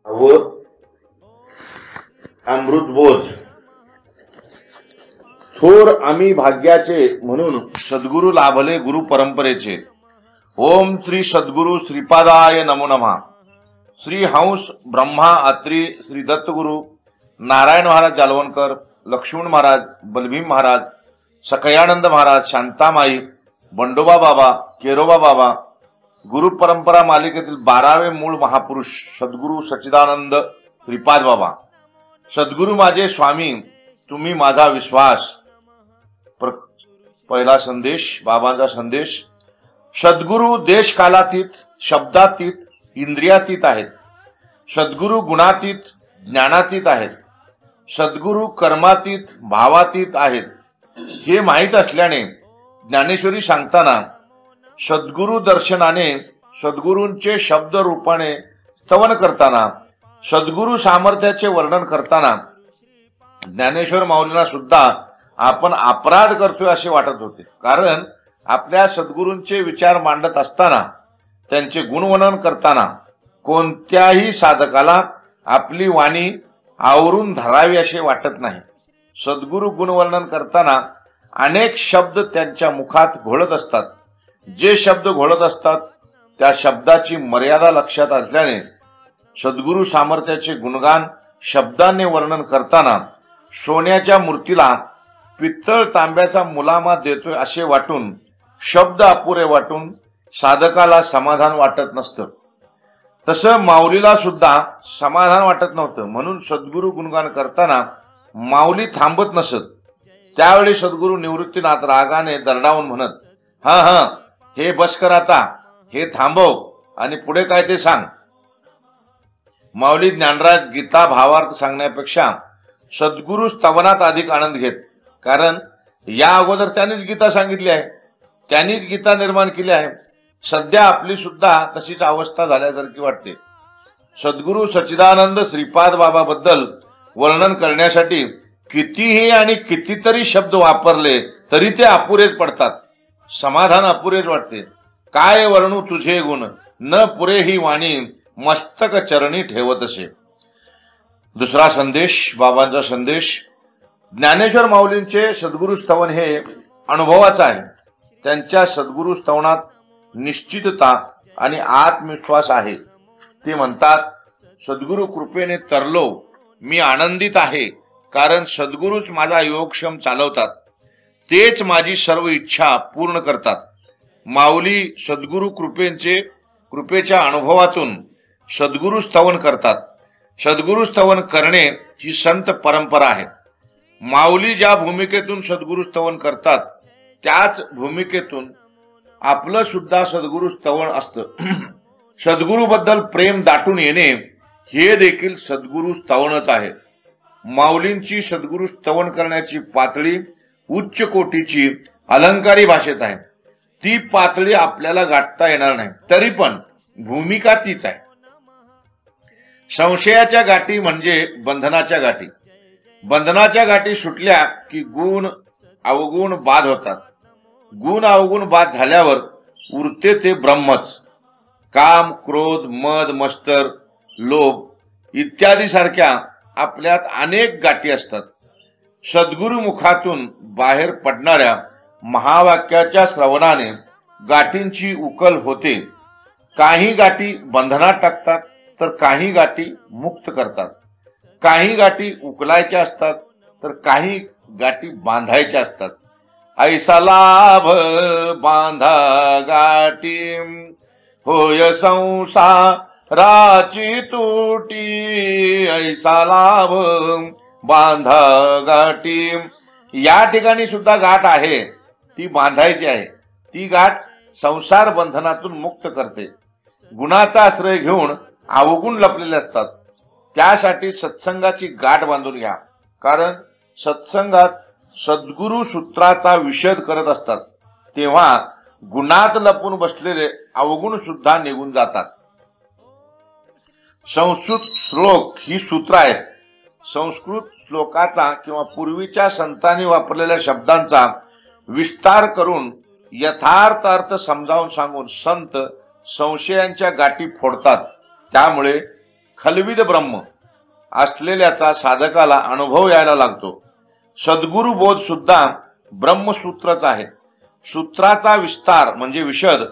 व अमृतबोध थोर आम्ही भाग्याचे म्हणून सद्गुरु लाभले गुरु परंपरेचे। ओम श्री सद्गुरु श्रीपादाय नमो नमः। श्री हंस ब्रह्मा अत्री श्री दत्तगुरु नारायण महाराज जालवणकर, लक्ष्मण महाराज, बलभीम महाराज, सखयानंद महाराज, शांतामाई, बंडोबा बाबा, केरोबा बाबा, गुरु परंपरा मालिकेतील 12वे मूळ महापुरुष सद्गुरु सच्चिदानंद श्रीपाद बाबा। सद्गुरु माझे स्वामी, तुम्ही माझा विश्वास। पहिला संदेश, बाबांचा संदेश। सद्गुरु देश कालातीत, शब्दातीत, इंद्रियातीत आहेत। सद्गुरु गुणातीत, ज्ञानातीत आहेत। सद्गुरु कर्मातीत, भावातीत आहेत। हे माहीत असल्याने ज्ञानेश्वरी सांगताना सद्गुरु दर्शनाने, सद्गुरूंचे शब्द रूपाने स्तवन करताना, सद्गुरु सामर्थ्याचे वर्णन करताना ज्ञानेश्वर माऊलींना सुद्धा आपण अपराध करतोय असे वाटत होते। कारण आपल्या सद्गुरूंचे विचार मांडत असताना, त्यांचे गुणवर्णन करताना कोणत्याही साधकाला आपली वाणी आवरून धरावी असे वाटत नाही। सद्गुरु गुणवर्णन करताना अनेक शब्द त्यांच्या मुखात घोळत असतात। जे शब्द घोळत असतात त्या शब्दाची मर्यादा लक्षात असल्याने सद्गुरु सामर्थ्याचे गुणगान शब्दाने वर्णन करताना सोन्याच्या मूर्तीला पित्तळ तांब्याचा मुलामा देतोय असे वाटून, शब्द अपुरे वाटून साधकाला समाधान वाटत नसतं। तसं माऊलीला सुद्धा समाधान वाटत नव्हतं। म्हणून सद्गुरु गुणगान करताना माऊली थांबत नसत। त्यावेळी सद्गुरु निवृत्तीनाथ रागाने दरडावून म्हणत, हा हे बस कर आता, हे थांबव आणि पुढे काय ते सांग। माऊली ज्ञानराज गीता भावार्थ सांगण्यापेक्षा सद्गुरु स्तवनात अधिक आनंद घेत। कारण या अगोदर त्यांनीच गीता सांगितली आहे, त्यांनीच गीता निर्माण केली आहे। सध्या आपली सुद्धा तशीच अवस्था झाल्यासारखी वाटते। सद्गुरु सच्चिदानंद श्रीपाद बाबा बद्दल वर्णन करण्यासाठी कितीही आणि कितीतरी शब्द वापरले तरी ते अपुरेच पडतात। समाधान अपुरेच वाटते। काय वर्णू तुझे गुण, न पुरे ही वाणी मस्तक चरणी ठेवत असे। दुसरा संदेश, बाबांचा संदेश। ज्ञानेश्वर माऊलींचे सद्गुरु स्तवन हे अनुभवाचं आहे। त्यांच्या सद्गुरु स्तवनात निश्चितता आणि आत्मविश्वास आहे। ते म्हणतात, सद्गुरु कृपेने तरलो, मी आनंदित आहे, कारण सद्गुरूच माझा योगक्षम चालवतात, तेच माझी सर्व इच्छा पूर्ण करतात। माऊली सद्गुरु कृपेच्या अनुभवातून सद्गुरु स्तवन करतात। सद्गुरु स्तवन करणे ही संत परंपरा आहे। माऊली ज्या भूमिकेतून सद्गुरु स्तवन करतात त्याच भूमिकेतून आपलं सुद्धा सद्गुरु स्तवन असतं। सद्गुरु बद्दल प्रेम दाटून येणे हे देखील सद्गुरु स्तवनच आहे। माऊलींची सद्गुरु स्तवन करण्याची पातळी उच्च कोटीची अलंकारी भाषेत आहे। ती पातळी आपल्याला गाठता येणार नाही, तरी पण भूमिका तीच आहे। संशयाच्या गाठी म्हणजे बंधनाच्या गाठी। बंधनाच्या गाठी सुटल्या की गुण अवगुण बाद होतात। गुण अवगुण बाद झाल्यावर उरते ते ब्रह्मच। काम, क्रोध, मद, मत्सर, लोभ इत्यादी सारख्या आपल्यात अनेक गाठी असतात। सद्गुरु मुखातून बाहेर पडणाऱ्या महावाक्याच्या श्रवणाने गाठींची उकल होते। काही गाठी बंधनात टाकतात तर काही गाठी मुक्त करतात। काही गाठी उकलायच्या असतात तर काही गाठी बांधायच्या असतात। ऐसा लाभ बांधा गाठी, होय संसाराची तुटी। ऐसा लाभ बांधा गाठी, या ठिकाणी सुद्धा गाठ आहे, ती बांधायची आहे। ती गाठ संसार बंधनातून मुक्त करते। गुणाचा आश्रय घेऊन अवगुण लपलेले असतात, त्यासाठी सत्संगाची गाठ बांधून घ्या। कारण सत्संगात सद्गुरु सूत्राचा विशद करत असतात, तेव्हा गुणात लपून बसलेले अवगुण सुद्धा निघून जातात। संस्कृत श्लोक ही सूत्र आहेत। संस्कृत श्लोकाचा किंवा पूर्वीच्या संतांनी वापरलेल्या शब्दांचा विस्तार करून यथार्थ अर्थ समजावून सांगून संत संशयांच्या गाठी फोडतात। त्यामुळे खलविद ब्रह्म असलेल्याचा साधकाला अनुभव यायला लागतो. सद्गुरु बोध सुद्धा ब्रह्मसूत्रच आहे. सूत्राचा विस्तार म्हणजे विशद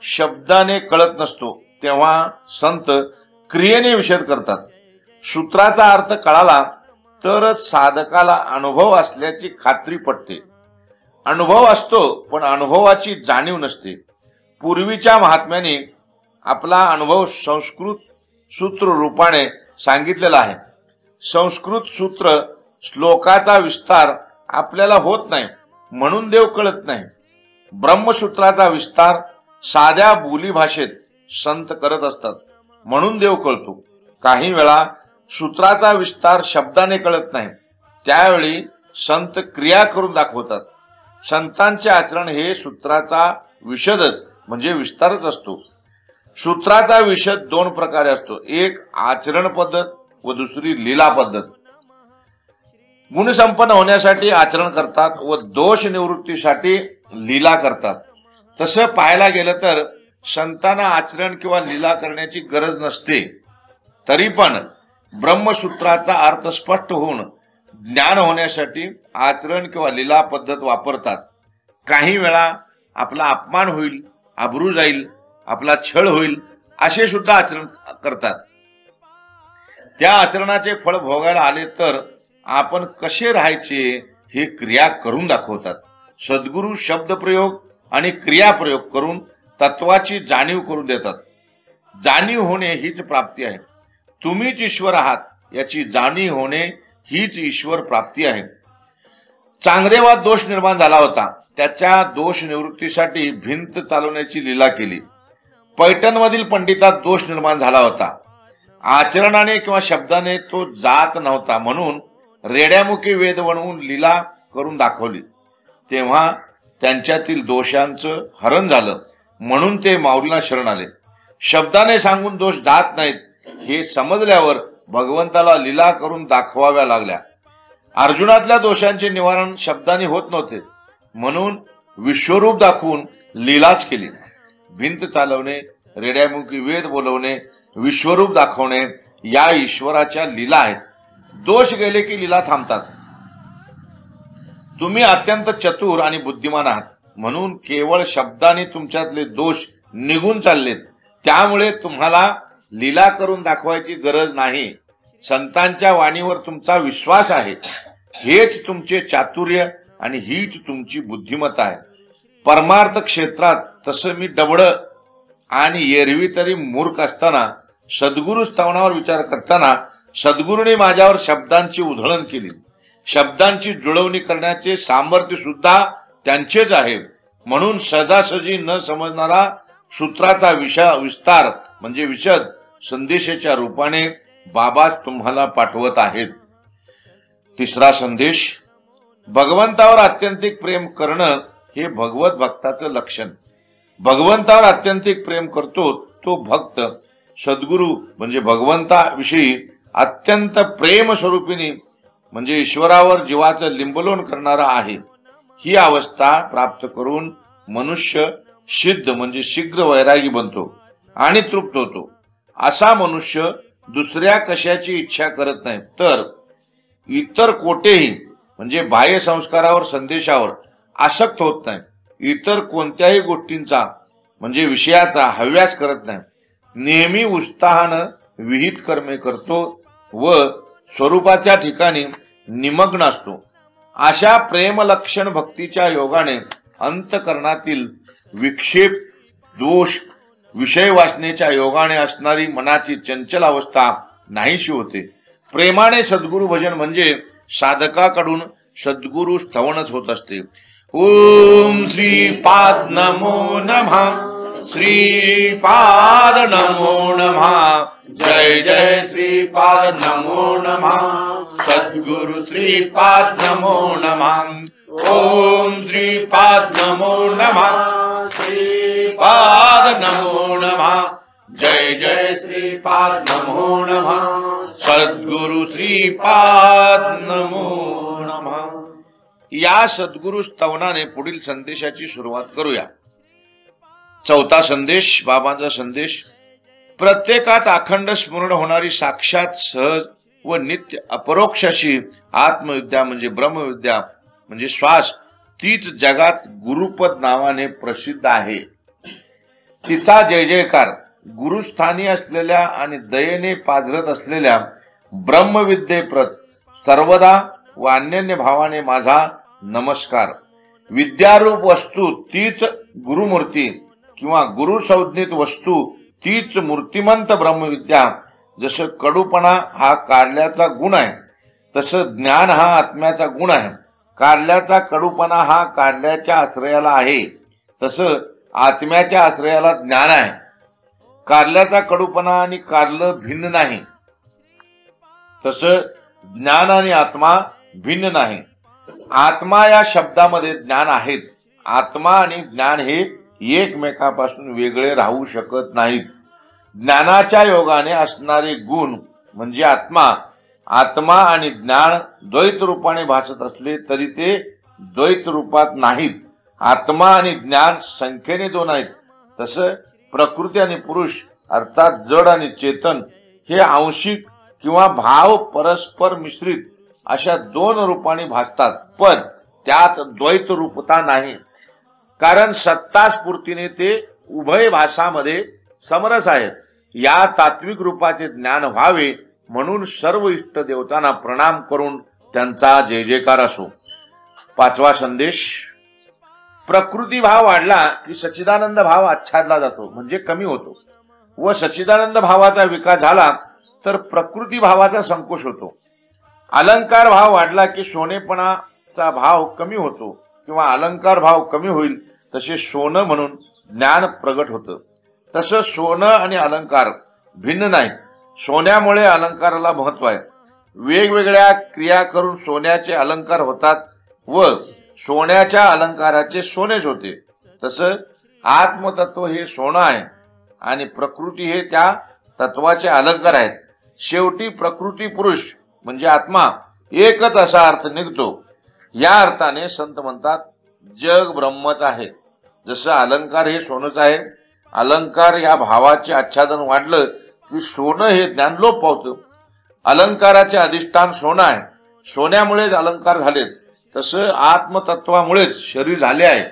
शब्दाने कळत नसतो, तेव्हा संत क्रियेने विशद करतात. सूत्राचा अर्थ कळाला तरच साधकाला अनुभव असल्याची खात्री पटते. अनुभव असतो पण अनुभवाची जाणीव नसते. पूर्वीच्या महात्म्याने आपला अनुभव संस्कृत सूत्र रूपाने सांगितलेला आहे. संस्कृत सूत्र श्लोकाचा विस्तार आपल्याला होत नाही म्हणून देव कळत नाही. ब्रह्मसूत्राचा विस्तार साध्या बोली भाषेत संत करत असतात म्हणून देव कळतो. काही वेळा सूत्राचा विस्तार शब्दाने कळत नाही, त्यावेळी संत क्रिया करून दाखवतात. संतांचे आचरण हे सूत्राचा विशदच म्हणजे विस्तारच असतो. सूत्राचा विशद दोन प्रकारे असतो, एक आचरण पद्धत व दुसरी लीला पद्धत. गुणसंपन्न होण्यासाठी आचरण करतात व दोष निवृत्तीसाठी लीला करतात. तसं पाहायला गेलं तर संतांना आचरण किंवा लीला करण्याची गरज नसते. तरी पण ब्रह्मसूत्राचा अर्थ स्पष्ट होऊन ज्ञान होण्यासाठी आचरण किंवा लीला पद्धत वापरतात. काही वेळा आपला अपमान होईल, अब्रू जाईल, आपला छळ होईल असे सुद्धा आचरण करतात. त्या आचरणाचे फळ भोगायला आले तर आपण कसे राहायचे हे क्रिया करून दाखवतात. सद्गुरु शब्द प्रयोग आणि क्रियाप्रयोग करून तत्वाची जाणीव करून देतात. जाणीव होणे हीच प्राप्ती आहे. तुम्हीच ईश्वर आहात याची जाणीव होणे हीच ईश्वर प्राप्ती आहे. चांगदेवात दोष निर्माण झाला होता, त्याच्या दोष निवृत्तीसाठी भिंत चालवण्याची लीला केली. पैठणमधील पंडितात दोष निर्माण झाला होता, आचरणाने किंवा शब्दाने तो जात नव्हता म्हणून रेड्यामुखी वेद बनवून लीला करून दाखवली. तेव्हा त्यांच्यातील दोषांचं हरण झालं म्हणून ते माऊलींना शरण आले. शब्दाने सांगून दोष जात नाहीत हे समजल्यावर भगवंताला लीला करून दाखवाव्या लागल्या. अर्जुनातल्या दोषांचे निवारण शब्दाने होत नव्हते म्हणून विश्वरूप दाखवून लीलाच केली. भिंत चालवणे, रेड्यामुखी वेद बोलवणे, विश्वरूप दाखवणे या ईश्वराच्या लीला आहेत. दोष गेले की लीला थांबतात. तुम्ही अत्यंत चतुर आणि बुद्धिमान आहात म्हणून केवळ शब्दाने तुमच्यातले दोष निघून चाललेत, त्यामुळे तुम्हाला लीला करून दाखवायची गरज नाही. संतांच्या वाणीवर तुमचा विश्वास आहे, हेच तुमचे चातुर्य आणि हीच तुमची बुद्धिमत्ता आहे. परमार्थ क्षेत्रात तसं मी डबड आणि एरवी तरी मूर्ख असताना सद्गुरु स्तवनावर विचार करताना सद्गुरूंनी माझ्यावर शब्दांची उधळण केली. शब्दांची जुळवणी करण्याचे सामर्थ्य सुद्धा त्यांचेच आहे म्हणून सहजासहजी न समजणारा सूत्राचा विस्तार म्हणजे विशद संदेशाच्या रूपाने बाबाच तुम्हाला पाठवत आहेत. तिसरा संदेश, भगवंतावर अत्यंतिक प्रेम करणं हे भगवत भक्ताचं लक्षण. भगवंतावर अत्यंतिक प्रेम करतो तो भक्त सद्गुरु म्हणजे भगवंताविषयी अत्यंत प्रेम स्वरूपिणी म्हणजे ईश्वरावर जीवाचं लिंबलोन करणारा आहे. ही अवस्था प्राप्त करून मनुष्य सिद्ध म्हणजे शीघ्र वैरागी बनतो आणि तृप्त होतो. असा मनुष्य दुसऱ्या कशाची इच्छा करत नाही तर इतर कोठेही म्हणजे बाह्य संस्कारावर संदेशावर आसक्त होत नाही. इतर कोणत्याही गोष्टींचा म्हणजे विषयाचा हव्यास करत नाही. नेहमी उत्साहानं विहित कर्मे करतो व स्वरूपाच्या ठिकाणी निमग्न असतो. अशा प्रेमलक्षण भक्तीच्या योगाने अंतकरणातील विक्षेप, दोष, विषय वासनेच्या योगाने असणारी मनाची चंचल अवस्था नाहीशी होते. प्रेमाने सद्गुरु भजन म्हणजे साधकाकडून सद्गुरु स्तवनच होत असते. ओम श्रीपाद नमो नमः, श्रीपाद नमो नमः, जय जय श्रीपाद नमो नमः, सद्गुरु श्रीपाद नमो नमः. ओम श्रीपाद नमो नमः, श्रीपाद नमो नमः, जय जय श्रीपाद नमो नमः, सद्गुरु श्रीपाद नमो नमः. या सद्गुरु स्तवनाने पुढील संदेशाची सुरुवात करूया. चौथा संदेश, बाबांचा संदेश. प्रत्येकात अखंड स्मरण होणारी साक्षात सहज व नित्य अपरोक्ष अशी आत्मविद्या म्हणजे ब्रह्मविद्या म्हणजे श्वास तीच जगात गुरुपद नावाने प्रसिद्ध आहे. तिचा जय जयकार गुरुस्थानी असलेल्या आणि दयेने पाझरत असलेल्या ब्रह्मविद्येप्रत सर्वदा व अन्यन्य भावाने माझा नमस्कार. विद्यारूप वस्तू तीच गुरुमूर्ती किंवा गुरुसंज्ञित वस्तू तीच मूर्तिमंत ब्रह्मविद्या. जसं कडूपणा हा कारल्याचा गुण आहे तसं ज्ञान हा आत्म्याचा गुण आहे. कारल्याचा कडूपणा हा कारल्याच्या आश्रयाला आहे तसं आत्म्याच्या आश्रयाला ज्ञान आहे. कारल्याचा कडूपणा आणि कारलं भिन्न नाही तसं ज्ञान आणि आत्मा भिन्न नाही. आत्मा या शब्दामध्ये ज्ञान आहेच. आत्मा आणि ज्ञान हे एकमेकापासून वेगळे राहू शकत नाहीत. ज्ञानाच्या योगाने असणारे गुण म्हणजे आत्मा आणि ज्ञान द्वैत रूपाने भासत असले तरी ते द्वैत रूपात नाहीत. आत्मा आणि ज्ञान संख्येने दोन आहेत. तसं प्रकृती आणि पुरुष अर्थात जड आणि चेतन हे आंशिक किंवा भाव परस्पर मिश्रित अशा दोन रूपाने भासतात, पण त्यात द्वैत रूपता नाही. कारण सत्ता स्फूर्तीने ते उभय भासामध्ये समरस आहेत. या तात्विक रूपाचे ज्ञान व्हावे म्हणून सर्व इष्ट देवतांना प्रणाम करून त्यांचा जय जयकार असो. 5वा संदेश. प्रकृती भाव वाढला की सच्चिदानंद भाव आच्छादला जातो म्हणजे कमी होतो व सच्चिदानंद भावाचा विकास झाला तर प्रकृती भावाचा संकोच होतो. अलंकार भाव वाढला की सोनेपणाचा भाव कमी होतो किंवा अलंकार भाव कमी होईल तसे सोनं म्हणून ज्ञान प्रगट होतं. तसं सोनं आणि अलंकार भिन्न नाही. सोन्यामुळे अलंकाराला महत्व आहे. वेगवेगळ्या क्रिया करून सोन्याचे अलंकार होतात व सोन्याच्या अलंकाराचे सोनेच होते. तसं आत्मतत्व हे सोनं आहे आणि प्रकृती हे त्या तत्वाचे अलंकार आहेत. शेवटी प्रकृती पुरुष म्हणजे आत्मा एकच असा अर्थ निघतो. या अर्थाने संत म्हणतात जग ब्रह्मच आहे. जसं अलंकार हे सोनच आहे. अलंकार या भावाचे आच्छादन वाढलं की सोनं हे ज्ञान लोप पावतं. अलंकाराचे अधिष्ठान सोनं आहे. सोन्यामुळेच अलंकार झालेत. तसं आत्मतत्वामुळेच शरीर झाले आहे.